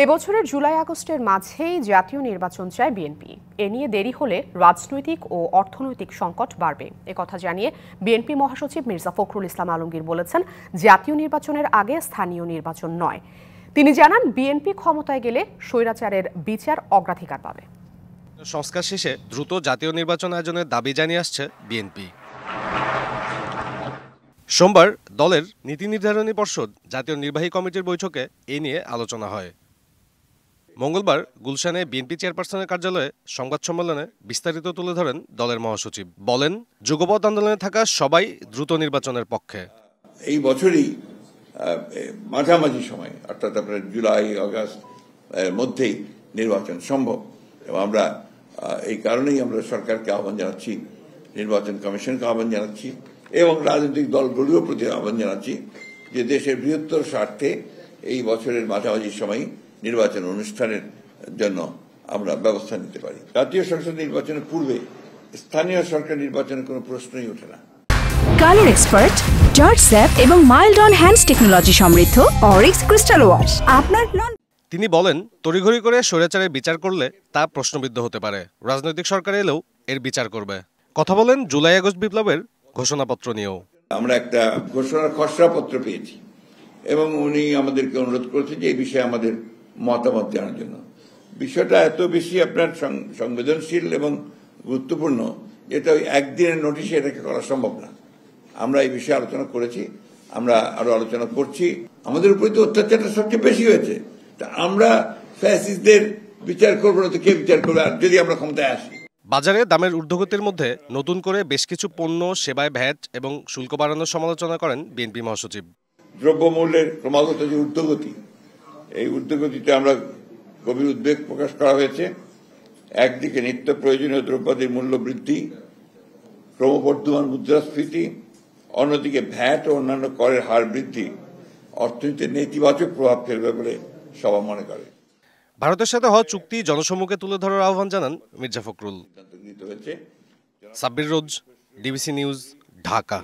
এবছরের জুলাই আগস্টের মাঝেই জাতীয় নির্বাচন চায় বিএনপি। এ নিয়ে দেরি হলে রাজনৈতিক ও অর্থনৈতিক সংকট বাড়বে, একথা জানিয়ে বিএনপি মহাসচিব মির্জা ফখরুল ইসলাম আলমগীর বলেছেন, জাতীয় নির্বাচনের আগে স্থানীয় নির্বাচন নয়। তিনি জানান, বিএনপি ক্ষমতায় গেলে স্বৈরাচারের বিচার অগ্রাধিকার পাবে। সংস্কার শেষে দ্রুত জাতীয় নির্বাচন আয়োজনের দাবি জানিয়ে আসছে বিএনপি। সোমবার দলের নীতি নির্ধারণী পর্ষদ জাতীয় নির্বাহী কমিটির বৈঠকে এ নিয়ে আলোচনা হয়। মঙ্গলবার গুলশানে বিএনপি চেয়ারপারসনের কার্যালয়ে সংবাদ সম্মেলনে বিস্তারিত তুলে ধরেন দলের মহাসচিব। বলেন, যুগপৎ আন্দোলনে থাকা সবাই দ্রুত নির্বাচনের পক্ষে। এই বছরই মাঝামাঝি সময়, অর্থাৎ আপনার জুলাই আগস্ট মধ্যেই নির্বাচন সম্ভব, এবং আমরা এই কারণেই আমরা সরকারকে আহ্বান জানাচ্ছি, নির্বাচন কমিশনকে আহ্বান জানাচ্ছি এবং রাজনৈতিক দলগুলির প্রতি আহ্বান জানাচ্ছি যে দেশের বৃহত্তর স্বার্থে এই বছরের মাঝামাঝি সময় নির্বাচন অনুষ্ঠানের জন্য আমরা ব্যবস্থা নিতে পারি। জাতীয় সংসদ নির্বাচনের পূর্বে স্থানীয় সরকার নির্বাচনের কোনো প্রশ্নই ওঠে না। কালার এক্সপার্ট, জর্জ স্যাপ এবং মাইল্ড অন হ্যান্ডস টেকনোলজি সমৃদ্ধ অরিক্স ক্রিস্টাল ওয়াশ আপনার লন। তিনি বলেন, তড়িঘড়ি করে স্বৈরাচারের বিচার করলে তা প্রশ্নবিদ্ধ হতে পারে। রাজনৈতিক সরকার এলেও এর বিচার করবে। কথা বলেন জুলাই আগস্ট বিপ্লবের ঘোষণাপত্র নিয়েও। আমরা একটা ঘোষণার খসড়াপত্র পেয়েছি এবং উনি আমাদেরকে অনুরোধ করেছেন যে এই বিষয়ে আমাদের মতামত জানার জন্য। বিষয়টা এত বেশি আপনার সংবেদনশীল এবং গুরুত্বপূর্ণ, যেটা ওই একদিনের নোটিশে এটাকে করা সম্ভব না। আমরা এই বিষয়ে আলোচনা করেছি, আমরা আরো আলোচনা করছি। আমাদের উপরে তো অত্যাচারটা সবচেয়ে বেশি হয়েছে, তা আমরা ফ্যাসিস্টদের বিচার করবো না তো কে বিচার করবে যদি আমরা ক্ষমতায় আসি? বাজারে দামের ঊর্ধ্বগতির মধ্যে নতুন করে বেশ কিছু পণ্য সেবায় ভ্যাট এবং শুল্ক বাড়ানোর সমালোচনা করেন বিএনপি মহাসচিব। দ্রব্যমূল্যের ক্রমাগত যে ঊর্ধ্বগতি, এই ঊর্ধ্বগতিতে আমরা গভীর উদ্বেগ প্রকাশ করা হয়েছে। একদিকে নিত্য প্রয়োজনীয় দ্রব্যাদির মূল্য বৃদ্ধি, ক্রমবর্ধমান মুদ্রাস্ফীতি, অন্যদিকে ভ্যাট ও অন্যান্য করের হার বৃদ্ধি অর্থনীতিতে নেতিবাচক প্রভাব ফেলবে বলে সবাই মনে করে। ভারতের সাথে হওয়া চুক্তি জনসম্মুখে তুলে ধরার আহ্বান জানান মির্জা ফখরুল। সাব্বির রোজ, ডিবিসি নিউজ, ঢাকা।